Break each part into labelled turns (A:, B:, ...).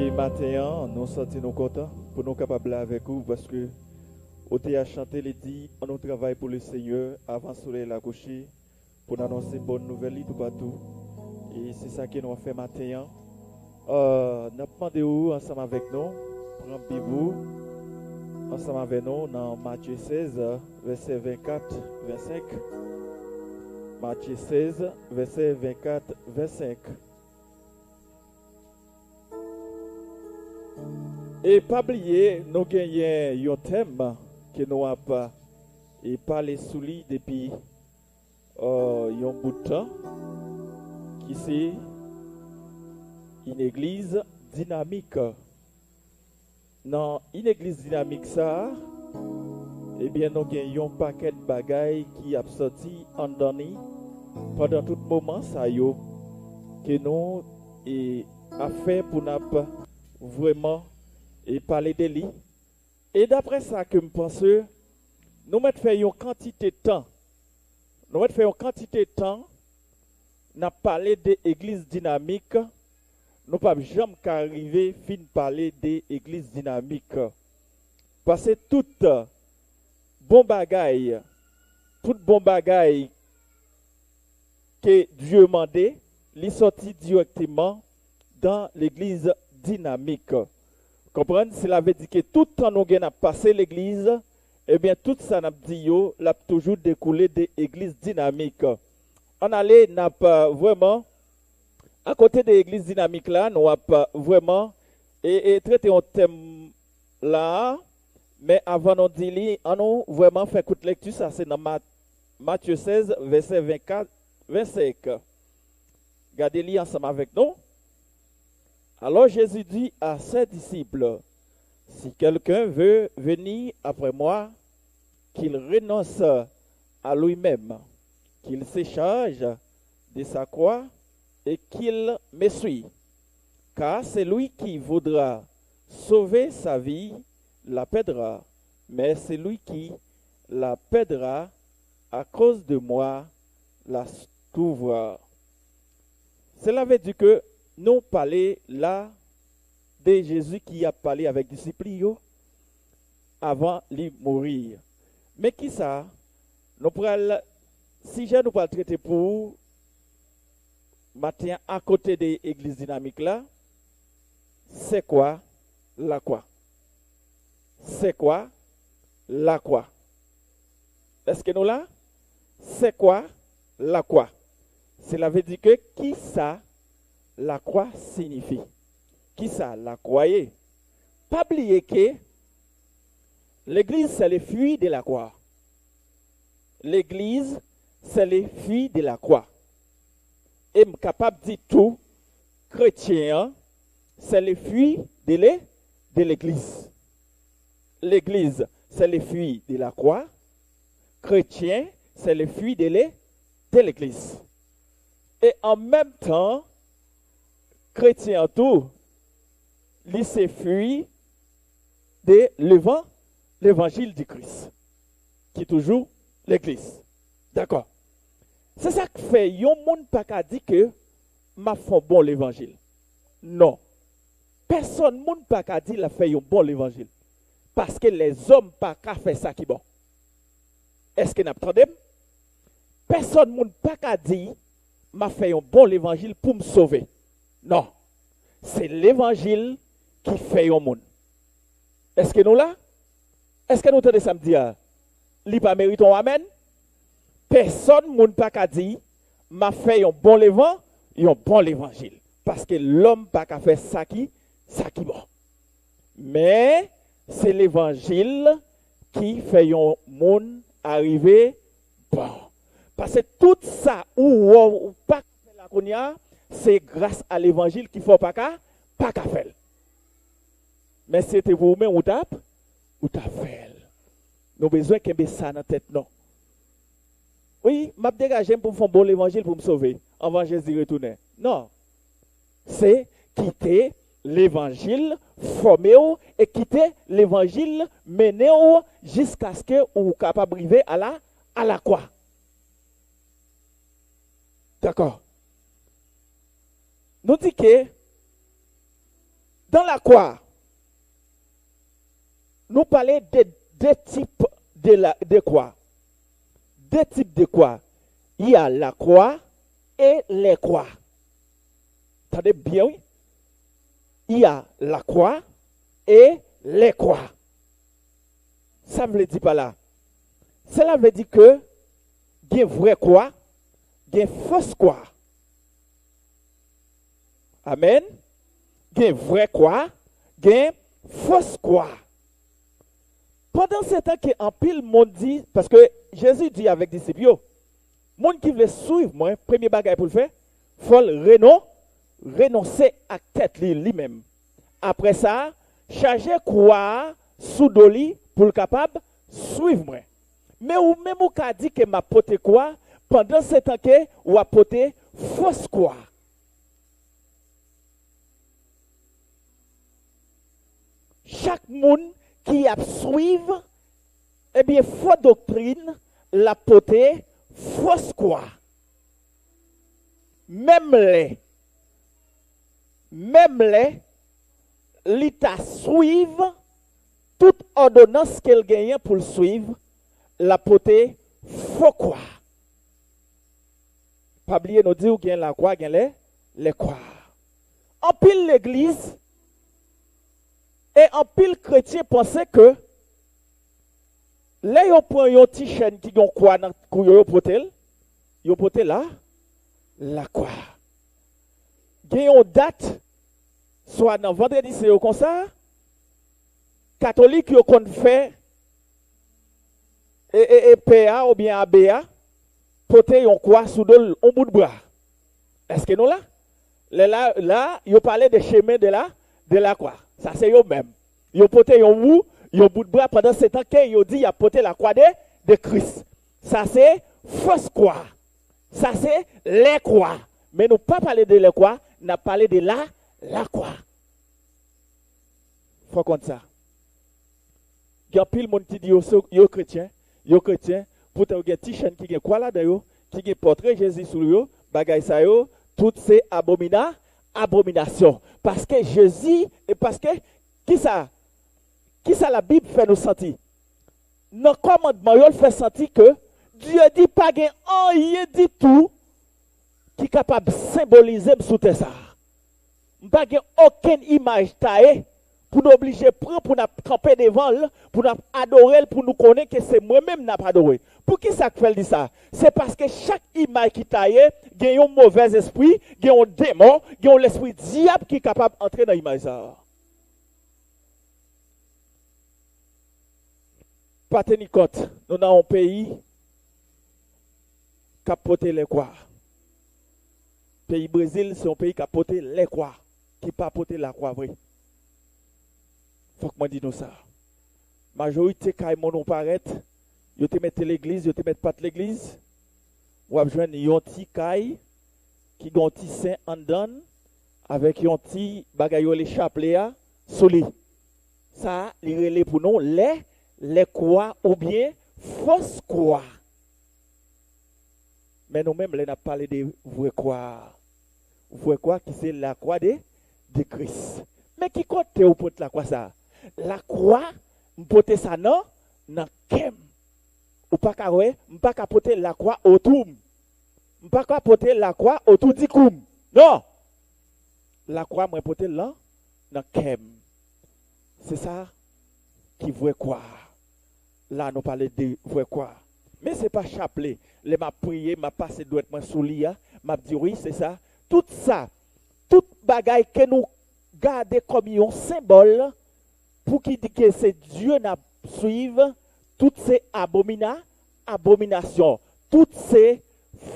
A: Et matin, nous sommes nous contents pour nous capables avec vous parce que au à chanter les dit, on nous travaille pour le Seigneur avant le soleil la coucher pour annoncer bonne nouvelle tout partout. Et c'est ça que nous fait matin. Nous demandons ensemble avec nous, prendre Bible ensemble avec nous dans Matthieu 16, verset 24, 25. Matthieu 16, verset 24, 25. Et pas oublier, nous gagnons un thème que nous avons et parlé sous lui depuis un bout de temps, qui c'est une église dynamique. Dans une église dynamique, ça, eh bien, nous gagnons un paquet de bagailles qui a sorti en donné pendant tout moment, ça y est, que nous avons fait pour nous vraiment et parler de lui. Et d'après ça que je pense, nous mettons fait une quantité de temps. Nous mettons fait une quantité de temps. Nous avons parlé de l'église dynamique. Nous ne pouvons jamais arriver à parler de l'église dynamique. Parce que tout bon bagaille que Dieu demandait, il sorti directement dans l'église dynamique. Comprenez? Cela veut dire que tout le temps nous avons passé l'église, eh bien tout ça n'a dit l'a toujours découlé de l'église dynamique. On allait n'a pas vraiment à côté de l'église dynamique là, nous avons vraiment et traité un thème là, mais avant de dire, on a vraiment fait coup de lecture, ça c'est dans Matthieu 16, verset 24, 25. Regardez-le ensemble avec nous. Alors Jésus dit à ses disciples, si quelqu'un veut venir après moi, qu'il renonce à lui-même, qu'il se charge de sa croix et qu'il me suit. Car celui qui voudra sauver sa vie la perdra, mais celui qui la perdra à cause de moi la trouvera. Cela veut dire que nous parlons là de Jésus qui a parlé avec les disciples avant de mourir. Mais qui ça? Nous pourrons, si je nous parle traiter pour matin à côté de l'église dynamique là, c'est quoi la croix? C'est quoi la croix? Est-ce que nous là? C'est quoi la croix? Cela veut dire que qui ça? La croix signifie. Qui ça? La croyez. Pas oublier que l'église, c'est le fruit de la croix. L'église, c'est le fruit de la croix. Et je suis capable de dire tout, chrétien, c'est le fruit de l'église. L'église, c'est le fruit de la croix. Chrétien, c'est le fruit de l'église. Et en même temps, chrétien tout, il se fruit de l'évangile du Christ, qui est toujours l'église. D'accord? C'est ça qui fait, il y a un monde pas dit que m'a fait bon l'évangile. Non. Personne monde pas dit la fait un bon l'évangile. Parce que les hommes pas qu'à faire ça qui est bon. Est-ce que n'attendez? Personne monde pas dit m'a fait un bon l'évangile pour me sauver. Non. C'est l'évangile qui fait un monde. Est-ce que nous là? Est-ce que nous entendons ça me dire? Li pas méritons amen? Personne ne peut pas dire m'a fait un bon l'évangile. Parce que l'homme pas qu'à faire ça qui bon. Mais c'est l'évangile qui fait un monde arriver bon. Parce que tout ça ou pas la konya, c'est grâce à l'évangile qu'il faut pas qu'à faire. Mais c'était vous-même ou t'a fait. Nous avons besoin que ça dans la tête non. Oui, m'a dégagé pour faire bon l'évangile pour me sauver avant Jésus retourner. Non. C'est quitter l'évangile, former et quitter l'évangile, mener jusqu'à ce que vous capable d'arriver à la croix. D'accord. Nous dit que Dans la croix, nous parlons de deux types de croix. Deux types de croix. Il y a la croix et les croix. Attendez bien, oui. Il y a la croix et les croix. Ça ne veut dire pas là. Cela veut dire que il y a une vraie croix, il y a une fausse croix. Amen. Il y a une vraie croix, il y a une fausse croix. Pendant ce temps qu'en pile monde dit, parce que Jésus dit avec les disciples, monde qui veut suivre moi, premier bagage pour le faire, il faut renoncer à tête lui-même. Après ça, charger croix sous doli pour le capable suivre moi. Mais ou même ou ka dit que m'a porté quoi pendant ce temps que ou a porté fausse quoi. Chaque monde qui a suivre eh bien fausse doctrine la porté fausse quoi. Même les l'État suivre toute ordonnance qu'elle gagne pour le suivre, la portée faut quoi. Pas oublier nous dire qu'il y a la croix, il y a les croix. En pile l'église et en pile chrétien pensaient que là ils prennent un petit chaîne qui ont quoi dans le porté, ils porté là la croix. Il y a une date soit dans vendredi c'est comme ça. Catholique qui ont fait et PA ou bien ABA porter un quoi sous un bout de bras. Est-ce que nous là? Là, ils parlaient des chemins de la croix. Ça c'est eux même. Ils ont porté un bout de bras pendant ce temps qu'ils ont dit ils ont porté la croix de Christ. Ça c'est fausse croix. Ça c'est les croix. Mais nous pas parler de les croix, nous parlé de la croix. Faut comme ça. Il y a pile monde qui dit yo chrétien, pour te un petit chaîne qui est quoi là dedans, qui est portrait Jésus sur yo, bagay sa yo, toutes ces abominations parce que Jésus et parce que qui ça la Bible fait nous sentir. Dans commandement yo fait sentir que Dieu dit pas gain rien dit tout qui est capable de symboliser sous terre ça. Pas gain aucune image taillée pour nous obliger prendre pour nous camper devant pour nous adorer pour nous connaître que c'est moi-même n'a pas adoré. Pour qui ça fait dit ça? C'est parce que chaque image qui taille gagne un mauvais esprit, gagne un démon, gagne l'esprit diable qui est capable d'entrer dans l'image ça. Pas tenir compte, nous avons un pays qui a porté les croix. Le pays Brésil, c'est un pays qui a porté les croix, qui n'a pas porté la croix vraie. Faut que moi dise nous ça. Majorité quand mon paraît, yo te mette l'église, yo te mette pas l'église. Ou a joindre yon ti kay qui gon ti saint en donne avec yon ti bagay yo les chapelet soli. Ça li relé pour nous les croix ou bien fausse croix. Mais nous même on a parlé de vraie croix. Vraie croix qui c'est la croix de Christ. Mais qui compte ou porte la croix ça? La croix, m'porter ça non, dans kem. Ou pas ka ouais, m'pas ka porter la croix autour. M'pas ka porter la croix autour du koum. Non. La croix moi porter là dans kem. C'est ça qui veut croire. Là nous parler de veut croire. Mais c'est pas chapelet. Les m'a prié, m'a passé doit être moi sous lia, m'a dit oui, c'est ça. Tout ça, toute bagaille que nous garder comme un symbole pour qui dit que c'est Dieu n'a suivre toutes ces abominations, toutes ces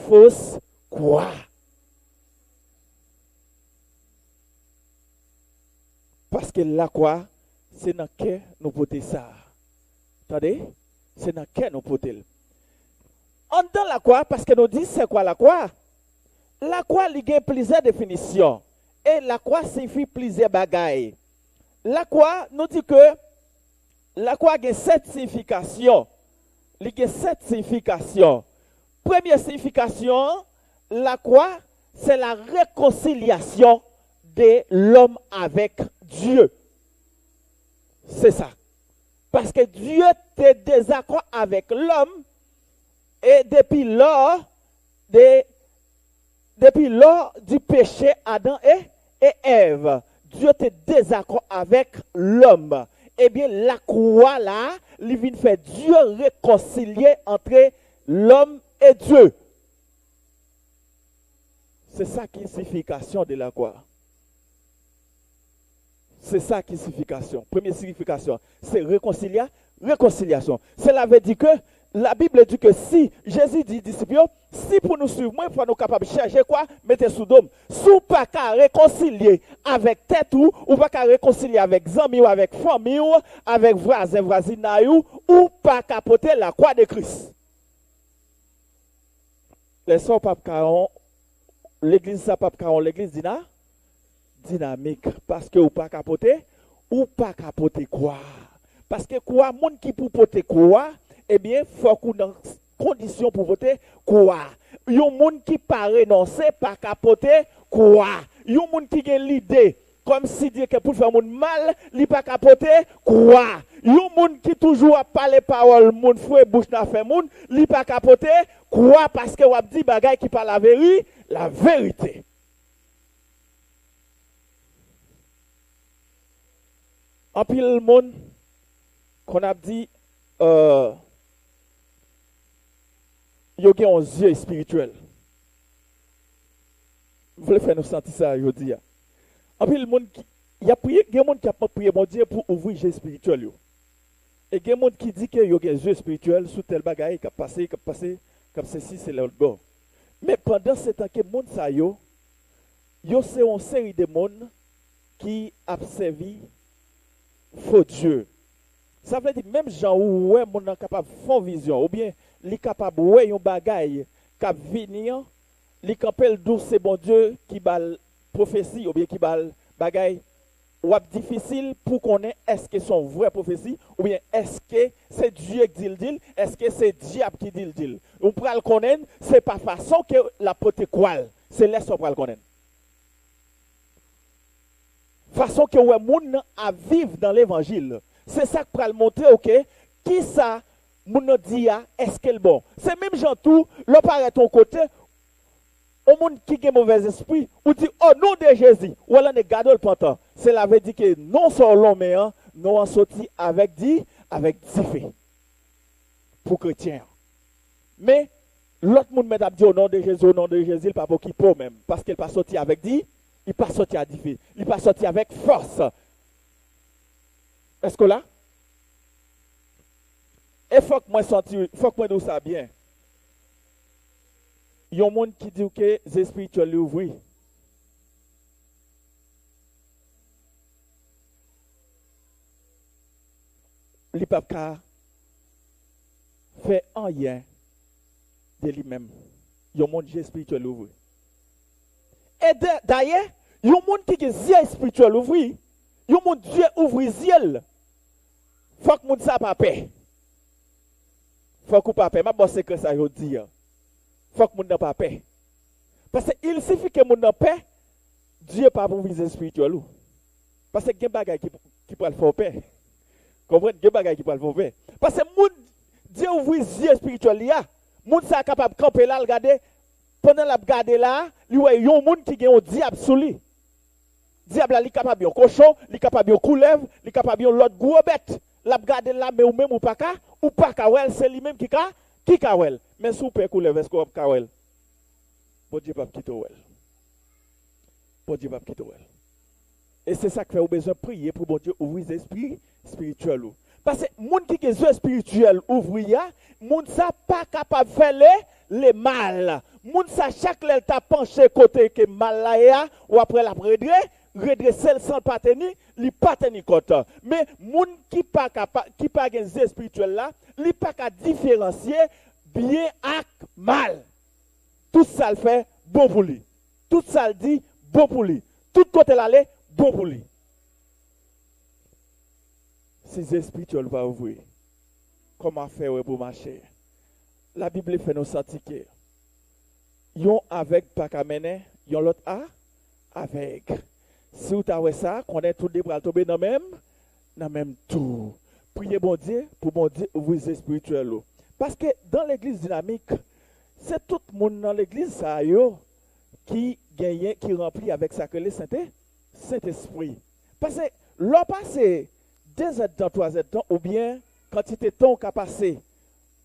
A: fausses croix. Parce que la croix, c'est dans que nous portons ça. Attendez? C'est dans que nous portons. En dans la croix, parce que nous disons c'est quoi la croix? La croix, il y a plusieurs définitions. Et la croix signifie plusieurs bagailles. La croix nous dit que la croix a 7 significations. Il y a 7 significations. Première signification, la croix, c'est la réconciliation de l'homme avec Dieu. C'est ça. Parce que Dieu était désaccord avec l'homme et depuis lors du péché Adam et Ève, Dieu était désaccord avec l'homme. Eh bien, la croix là, il vient faire Dieu réconcilier entre l'homme et Dieu. C'est ça qui est la signification de la croix. C'est ça qui est la signification. Première signification, c'est réconciliation. Cela veut dire que la Bible dit que si Jésus dit disciples, si pour nous suivre, il faut nous capables de chercher quoi? Mettez sous dôme. Si vous pas qu'à réconcilier avec tête ou pas qu'à réconcilier avec amis ou avec famille ou avec voisins, voisinage ou pas qu'à porter la croix de Christ. Les sœurs Pape Caron, l'église ça Pape Caron, l'église dynamique parce que ou pas capoter quoi. Parce que quoi, monde qui pour porter quoi, eh bien, faut qu'on dans condition pour voter quoi. Yon monde qui pas renoncer, pas capoter quoi. Yon monde qui a l'idée comme si dire que pour faire monde mal, li pas capoter quoi. Yon monde qui toujours a parler parole monde fouet bouche n'a fait monde, li pas capoter quoi parce que wap dit bagay qui parle la vérité. En pile monde qu'on a dit yo gen un yeux spirituel. Vous voulez faire nous sentir ça aujourd'hui. En pile monde il y a prié, il y a monde qui a prié mon Dieu pour ouvrir les yeux spirituels yo. Et il y a monde qui dit que yo gen yeux spirituels sous tel bagaille qui a passé comme ceci c'est l'autre bord. Mais pendant ce temps que monde ça yo c'est une série de monde qui a servi faux Dieu. Ça veut dire même gens où ouais mon capable font vision ou bien li capable ouais yon bagaille cap venir li capable d'où c'est bon Dieu qui bal prophétie ou bien qui bal bagaille ou difficile pour connaître est-ce que son vraie prophétie ou bien est-ce que c'est Dieu qui dit le est-ce que c'est diable qui dit le on pourra le connaître c'est pas façon que la pote quoi c'est laisse on pourra le connaître façon que ouais moun à vivre dans l'évangile. C'est ça que pour le montrer OK, qui ça moun dit est-ce qu'elle bon. C'est même gens tout, le paraît ton côté au monde qui a mauvais esprit ou dit oh nom de Jésus ou alors ne garde le pantalon. Cela veut dire que non sur l'homme mais nous en sorti avec dit fait pour chrétien. Mais l'autre monde m'a dit au nom de Jésus, il pas pour qui pour même parce qu'il pas sorti avec dit il pas sorti à diffé, il pas sorti avec force. Est-ce que là? Et faut que moi sentir, faut que moi dise ça bien. Il y a un monde qui dit que les spirituels ouvrent. Il pas fait rien de lui-même. Il y a un monde spirituel ouvert. Et d'ailleurs, il y a un monde qui a des yeux spirituels ouverts. Il y a un monde Dieu ouvre les yeux. Il faut que monde ça pas paix. Il faut que pas paix. Ma bosse que ça je dis. Il faut que monde n'a pas paix. Parce qu'il suffit que monde n'a paix, Dieu pas pour viser spirituel. Parce que il y a des bagages qui peuvent faire paix. Comprenez? Il y a des bagages qui peuvent faire paix. Parce que monde Dieu ouvre les yeux spirituels là. Monde ça capable de camper là, regarder pendant la regarder là, il y a un monde qui a un diable sous lui. Diable là, il est capable de cochon, il est capable de couleuvre, il est capable de l'autre gros bête. La regarder là mais ou même ou pas kawel, c'est lui-même qui kawel. Mais si vous pouvez couleuvre, est-ce que vous kawel? Bon Dieu pas quitter wel. Bon Dieu pas quitter wel. Et c'est ça que fait besoin de prier pour bon Dieu ouvrir les esprits spirituels. Parce que les gens qui ont des yeux spirituels ouverts, les gens ne sont pas capables de faire les mal. Les gens ça chaque fois t'a penché côté que mal là ou après la redresser sans pas tenir, li pas tenir compte. Mais les gens qui pas capable qui pas des yeux spirituels là, li pas capable différencier bien avec mal. Tout ça le fait bon pour lui. Tout ça le dit bon pour lui. Tout côté l'aller bon pour lui. Ces spirituels va ouvrir. Comment faire pour marcher? La Bible fait nous sentir que yon avec pas qu'à mener, yon l'autre avec. Si vous avez ça, qu'on est tout des bras tomber dans même tout. Priez bon Dieu pour bon Dieu ouvrir spirituel. Parce que dans l'église dynamique, c'est tout le monde dans l'église ça qui gagne, qui remplit avec ça que le Saint-Esprit. Parce que l'on passe 2 heures de temps, 3 heures de temps, ou bien quantité de temps qu'a passé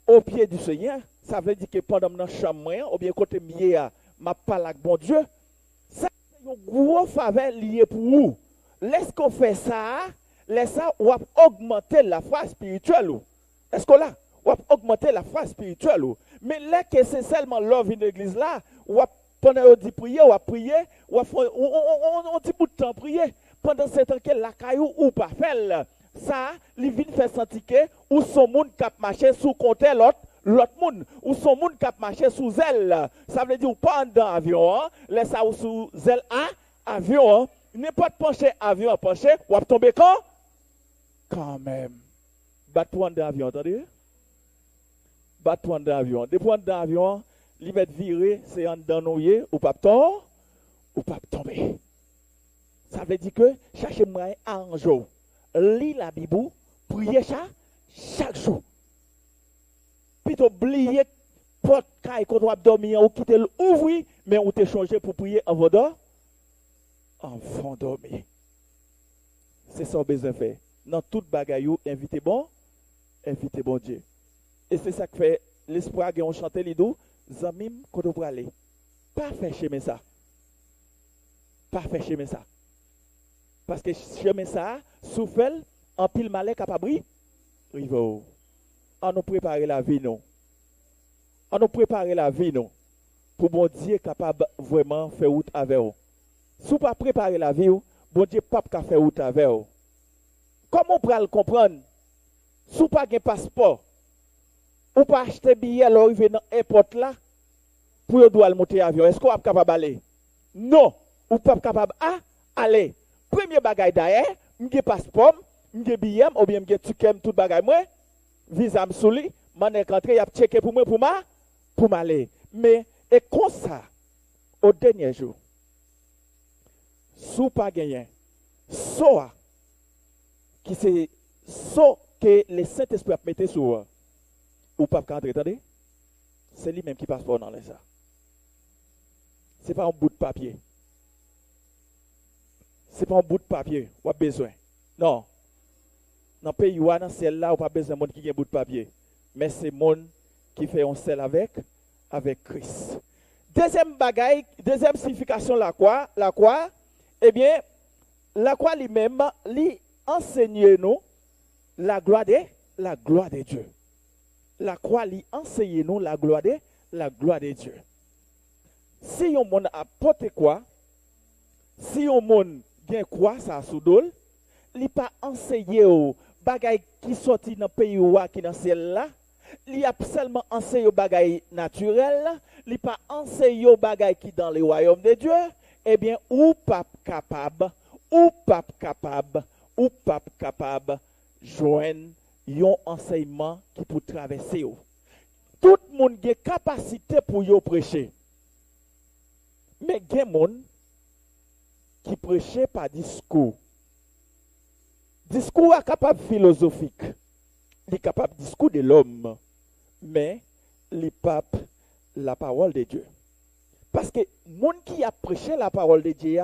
A: au pied du Seigneur, ça veut dire que pendant dans chambre, ou bien côté mieux, m'a parlé avec bon Dieu, ça c'est une grosse faveur liée pour vous. Laisse qu'on fait ça, laisse ça, ou augmenter la foi spirituelle. Est-ce que là, ou augmenter la foi spirituelle. Mais là que c'est seulement l'œuvre d'une église là, ou pendant qu'on dit prier, ou prier, ou on dit bout de temps prier. Pendant ce temps que la caillou ou pas faire ça, il vient faire sentir que ou son monde cap marcher sous côté l'autre monde ou son monde cap marcher sous elle. Ça veut dire ou pas dans avion, hein? Laisse ça ou sous elle avion, hein? N'importe pencher avion pencher ou tomber quand même. Batouan d'avion, attendez. Batouan d'avion. Des points d'avion, li met viré, c'est en dans noué ou pas tomber. Ça veut dire que cherchez moyen un jour. Lis la Bible, priez chaque jour. Puis oubliez porte caille qu'on doit dormir ou quitter l'ouvrir, mais on t'a changé pour prier avant dormir. C'est ça besoin faire. Dans toute bagaille, invitez bon Dieu. Et c'est ça que fait l'espoir que on chante les deux, zamim qu'on doit aller. Pas faire chemin ça. Pas faire chemin ça. Parce que chemin ça, souffle, en pile malais capable rivo. On nous préparer la vie non. On nous préparer la vie non. Pour bon Dieu capable vraiment faire route avec vous. Si vous pas préparer la vie, bon Dieu pas faire route avec vous. Comment on peut le comprendre? Si vous pas un passeport, ou pas acheter billet alors arriver dans l'airport là pour doit monter avion. Est-ce qu'on est capable d'aller? Non, ou pas capable aller. Premier bagage d'ailleurs, m'gé passeport, m'gé billet ou bien m'gé ticket tout bagage moi, visa m'souli, m'en rentré y a checké pour moi pour m'aller. Mais et comme ça au dernier jour. Sous pas gagné. Soit qui c'est so que le Saint-Esprit a mis sur ou pas entrer, attendez? C'est lui-même qui passe dans les ça. Ce n'est pas un bout de papier. Ce n'est pas un bout de papier, ou a besoin. Non. Dans le pays où dans celle-là, on pas besoin de monde qui a un bout de papier. Mais c'est monde qui fait un sel avec Christ. Deuxième bagaille, deuxième signification la croix, eh bien, la croix lui-même, lui enseigne nous la gloire de Dieu. La croix lui enseigne nous la gloire de Dieu. Si on monde apporte quoi, si on monde gain quoi ça sous dol, li pas enseigné au bagay qui sorti dans pays ou qui dans ciel là, li a seulement enseigné au bagay naturel, li pas enseigné au bagay qui dans le royaume de Dieu, eh bien ou pas capable joindre un enseignement qui peut traverser. Tout le monde a capacité pour y prêcher. Mais il y a des gens qui prêchent par discours. Discours est capable philosophique. Il est capable de discours de l'homme. Mais il n'est pas la parole de Dieu. Parce que les gens qui a prêché la parole de Dieu,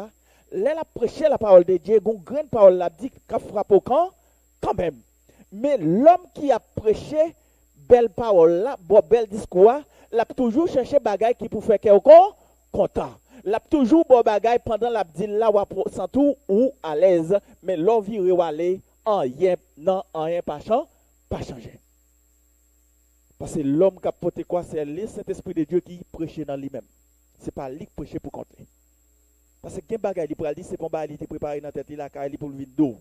A: là, a prêché la parole de Dieu, une grande parole l'a dit qu'a frappé au camp, quand même. Mais l'homme qui a prêché belle parole là, bel discours, l'a toujours cherché bagaille qui pour faire quelqu'un content. L'a toujours bon bagaille pendant la dit là sans tout ou à l'aise, mais l'envie aller en rien pas changer. Parce que l'homme qui a porté quoi, c'est le Saint-Esprit de Dieu qui prêche dans lui-même. Ce n'est pas lui qui prêche pour contre lui. Parce que quel bagaille il pour dire c'est pas bagaille il préparé dans tête là car il pour le vide.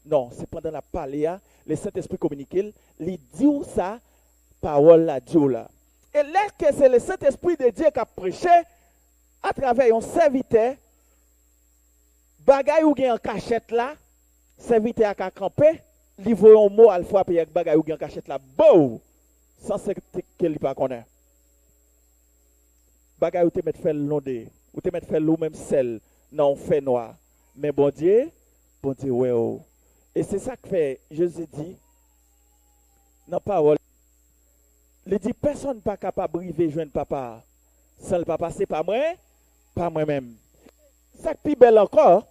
A: Non, c'est pendant la parler, le Saint-Esprit communique, il dit ça parole la Dieu là. Et là que c'est le Saint-Esprit de Dieu qui a prêché à travers un serviteur, bagay ou gen en cachette là, serviteur a campé, il voit un mot à fois puis avec bagay ou gen en cachette là, boum, sans qu'il pas connaît. Bagay ou te mettre faire l'onde, ou te mettre faire l'eau même sel, non fait noir. Mais bon Dieu, ouais. Oh. Et c'est ça que fait Jésus dit, dans la parole, il dit, personne n'est pas capable de arriver joindre papa. Sans le papa, c'est pas moi, pas moi-même. Ça qui est plus belle encore,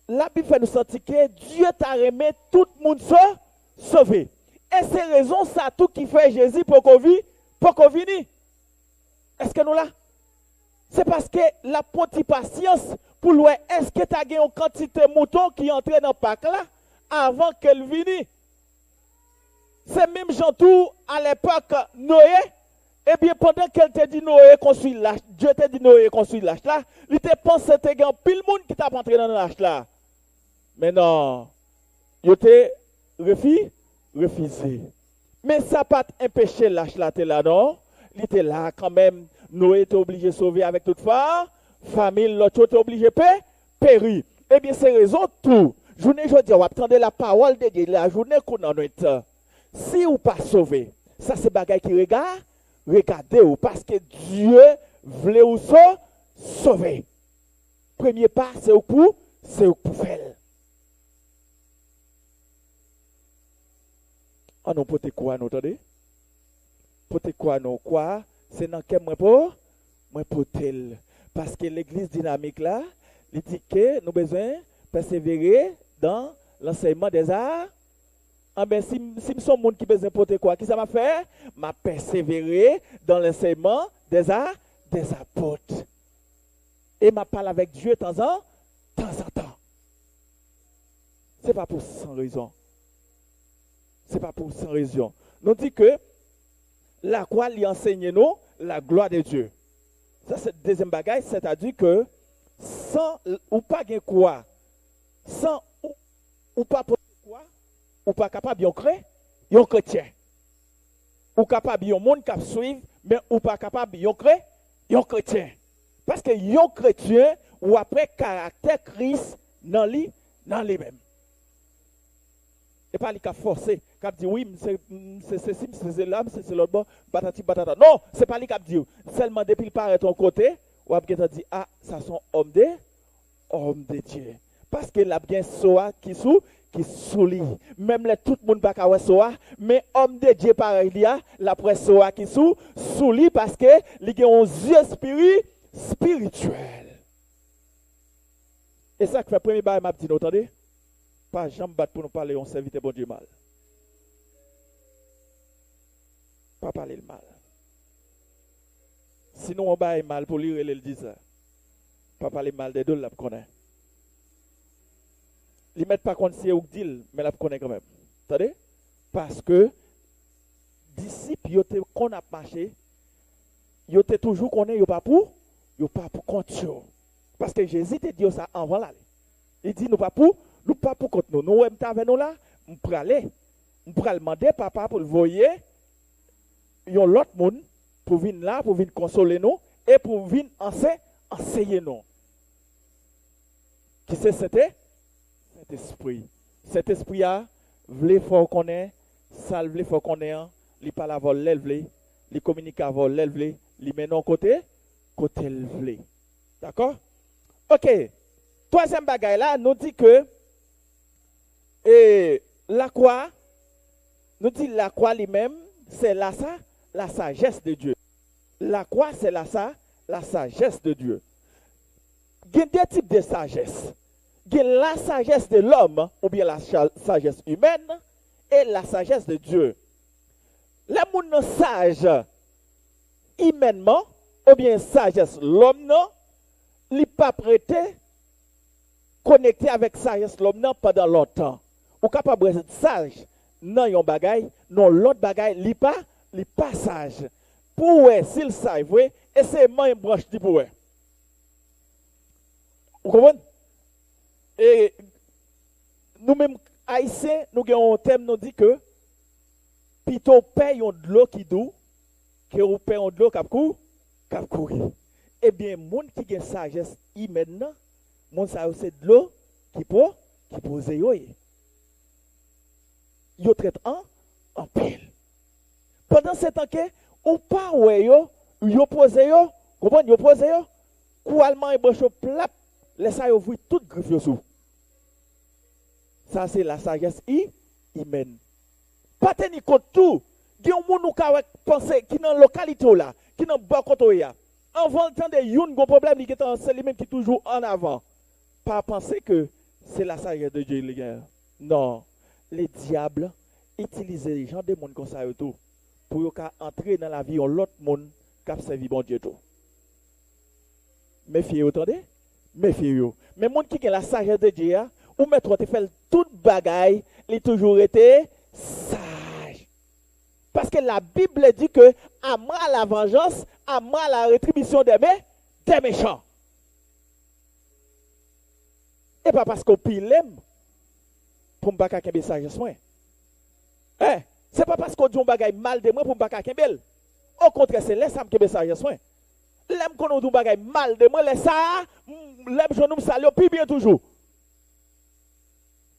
A: la Bible fait nous sentir que Dieu t'a remis tout le monde sauvé. Et c'est raison ça tout qui fait Jésus pour qu'on vienne. Est-ce que nous là? C'est parce que la petite patience pour lui, est-ce que tu as une quantité de moutons qui entrent dans le parc là avant qu'elle vienne? C'est même Jean-Tout à l'époque Noé. Eh bien, pendant qu'elle te dit Noé construit l'arche, Dieu te dit Noé construit l'arche là, il te pense que c'était un pile monde qui t'a entré dans l'arche là. Mais non, il te refusé. Mais ça n'a pas empêché l'arche là, là non. Il était là quand même. Noé était obligé de sauver avec toute famille, l'autre était obligé de périr. Eh bien, c'est raison tout. Journée aujourd'hui, on va attendre la parole de Dieu, la journée qu'on en est. Si ou pas sauvé, ça c'est bagaille qui regardez ou parce que Dieu voulait ou sauver. Premier pas, c'est au pour faire. On nous peut quoi, nous entendez? Peut quoi, nous quoi? C'est dans quel moi pour tel. Parce que l'église dynamique là, il dit que nous avons besoin de persévérer dans l'enseignement des arts. Ah ben, si je suis un monde qui besoin de quoi, qui ça m'a fait? M'a persévéré dans l'enseignement des apôtres. Et m'a parlé avec Dieu de temps en temps. Ce n'est pas pour sans raison. C'est pas pour sans raison. Nous dit que la croix lui enseigne nous la gloire de Dieu. Ça, c'est le deuxième bagage, c'est-à-dire que sans ou pas de quoi, sans ou pas pour quoi, ou pas capable de créer, un chrétien. Ou capable de monde qui suivre, mais ou pas capable de créer, un chrétien. Parce que un chrétien ou après caractère Christ dans lui-même. Et pas lui qui a forcé, qui a dit oui, c'est là, c'est l'autre bord, batati batata. Non, c'est pas lui qui a dit. Seulement depuis qu'il paraît ton côté, ou a dit ah, ça sont hommes de Dieu. Parce que la bien soa qui souli. Même les tout le monde pas ka soa, mais homme de Dieu pareil il y a la presse soa qui souli parce que il y a un yeux spirituel. Et ça que fait premier bail m'a dit, entendez? Pas jamais battre pour nous parler, on s'invite bon Dieu mal. Pas parler le mal. Sinon on baille mal pour lire et le dire ça. Pas parler mal des deux, là, connaît. Ils ne mettent pas contre si ou dit, mais là, connaît quand même. Attendez? Parce que, disciples, qu'on a marché, ils étaient toujours qu'on est, pas pour compte. Parce que Jésus te dit ça avant là. Il dit, nous pas pour compte nous. Nous, avec nous là, nous pour aller. Nous pour demander papa pour le voyer, il y a l'autre monde pour venir là, pour venir consoler nous et pour venir enseigner nous. Qui c'est c'était? Cet esprit a voulu faut qu'on ait, ça voulait faut qu'on ait, il parle à vol l'élevé, il communique à vol l'élevé, il met non côté l'élevé. D'accord? OK. Troisième bagaille là, nous dit que la croix, nous dit la croix lui-même, c'est la sagesse de Dieu. La croix, c'est la sagesse de Dieu. Il y a deux types de sagesse. Il y a la sagesse de l'homme, ou bien la sagesse humaine, et la sagesse de Dieu. Les gens sages humainement, ou bien sagesse l'homme, il n'est pas prêté connecté avec sagesse l'homme pendant longtemps. Ou capable d'être sage, non yon bagay, non l'autre bagay, il n'est pas sage. Pour s'il sage, et c'est moi une branche de pour vous comprenez? Et nous-mêmes, haïtiens, nous avons un thème, nous dit que plutôt paye de l'eau qui doux, que vous payez de l'eau qui a couru. Eh bien, les gens qui ont une sagesse humaine, les gens c'est de l'eau qui pose yoye. Ils traitent en pile. Pendant ce temps que, ou pas yo pose yo, comprenez, yo pose yo, coualement et broche plat, Laissez ça ouvrir toute griffe sous. Ça c'est la sagesse humaine. Pas tenir compte tout. Il y a des gens qui pensent qui dans la localité là, qui dans bon côté là. Avant le temps de yon gros problème qui est c'est lui-même qui est toujours en avant. Pas penser que c'est la sagesse de Dieu les gars. Non, les diables utilisent les gens de monde comme ça tout pour entrer dans la vie de l'autre monde qui a servi bon Dieu tout. Méfiez-vous, attendez? Méfiez-vous. Mais monde qui a la sagesse de Dieu, ou mettre te fait toute bagaille, il a toujours été sage. Parce que la Bible dit que à moi la vengeance, à moi la rétribution des méchants. Et pas parce qu'on pile pour me pas qu'un sagesse moi. Hein? C'est pas parce qu'on dit un bagaille mal de moi pour me pas qu'un bel. Au contraire, c'est laisse ça me sagesse moi. L'aime qu'on dit un bagaille mal de moi, laisse ça, l'aime je nous salue puis bien toujours.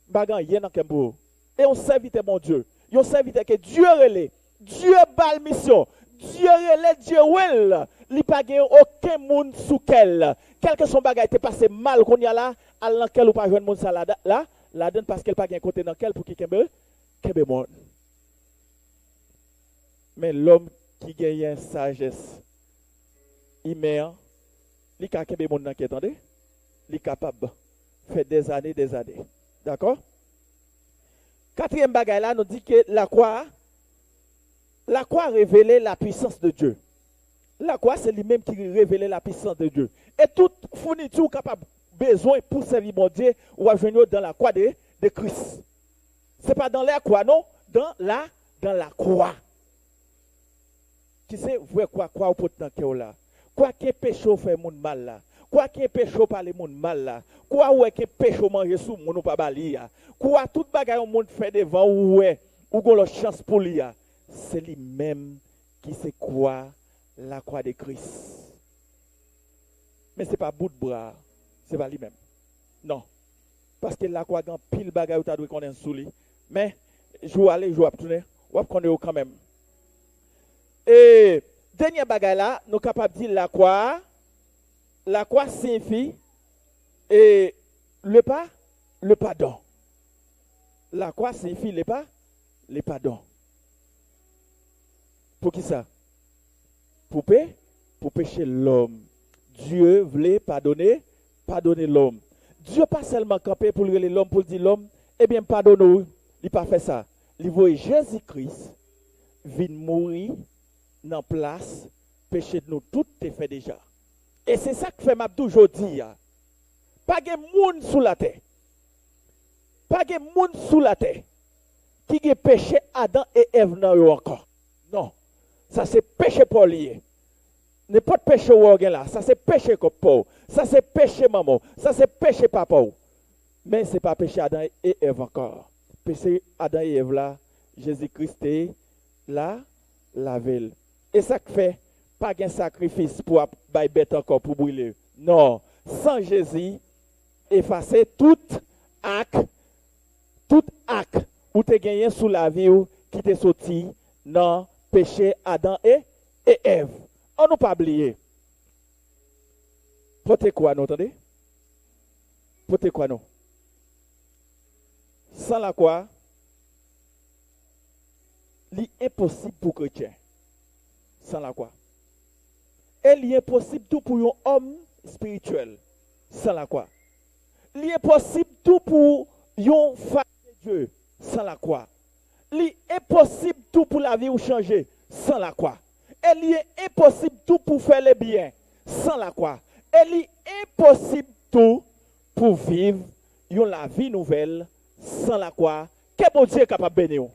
A: Bagan yen dans kembo. Et on servite mon Dieu. On servite que Dieu relève. Dieu bal mission. Dieu relève, Dieu will. Li pa gen aucun monde sous quel. Quel que son bagay te passé mal qu'on y a là, à l'enquel ou pas joindre monde ça là donne parce qu'elle pas gen côté dans quel pour qui kembe monde. Mais l'homme qui gagne sagesse humaine, li ka kembe monde dans qui attendez, li capable fait des années. D'accord? Quatrième bagaille là nous dit que la croix révélait la puissance de Dieu. La croix c'est lui-même qui révélait la puissance de Dieu. Et toute fourniture capable besoin pour servir mon Dieu ou à venir dans la croix de Christ. C'est pas dans la croix non, dans la croix. Qui sait vrai quoi au pot dans cœur là. Quoi que péché fait mon mal là. Quoi que péché parler mon mal là. Quoi ouais que péché manger sous mon pas bali ya. Quoi tout bagaille monde fait devant ouais ou gon la chance pour lui ya. C'est lui-même qui sait quoi la croix de Christ. Mais c'est pas bout de bras, c'est pas lui-même. Non. Parce que la croix grand pile bagaille ou ta doit connaître sous lui. Mais je vais aller jouer tourner, ou connaître quand même. Et dernier bagaille là, nous capable de dire la croix signifie et le pardon. La croix signifie le pardon. Pour qui ça? Pour pécher l'homme. Dieu voulait pardonner l'homme. Dieu pas seulement campé pour lui l'homme pour dire l'homme, eh bien pardonne-nous. Il n'a pas fait ça. Il voit Jésus-Christ vient mourir dans place, péché de nous tout est fait déjà. Et c'est ça que fait m'a toujours dit. Pas de monde sous la terre. Pas de monde sous la terre qui a péché Adam et Ève encore. Non. Ça c'est péché pour lier. N'importe péché ou là, ça c'est péché comme ça c'est péché maman, ça c'est péché papa. Mais c'est pas péché Adam et Ève encore. Péché Adam et Ève là, Jésus-Christ est là, la ville. Et ça fait pas un sacrifice pour bailler bête encore pour brûler. Non, sans Jésus effacer tout acte où tu gagné sous la vie qui t'est sorti dans péché Adam et Ève. On n'a pas oublié. Portez quoi, nous, entendez? Portez quoi, nous? Sans la croix, il est impossible pour chrétien. Sans la croix. Et il est impossible tout pour un homme spirituel. Sans la croix. Il est possible tout pour un femme de Dieu. Sans la croix. Il est impossible tout pour la vie ou changer. Sans la croix. Il est impossible tout pour faire le bien sans la croix. Il est impossible tout pour vivre la vie nouvelle sans la croix. Que bon Dieu est capable de bénir.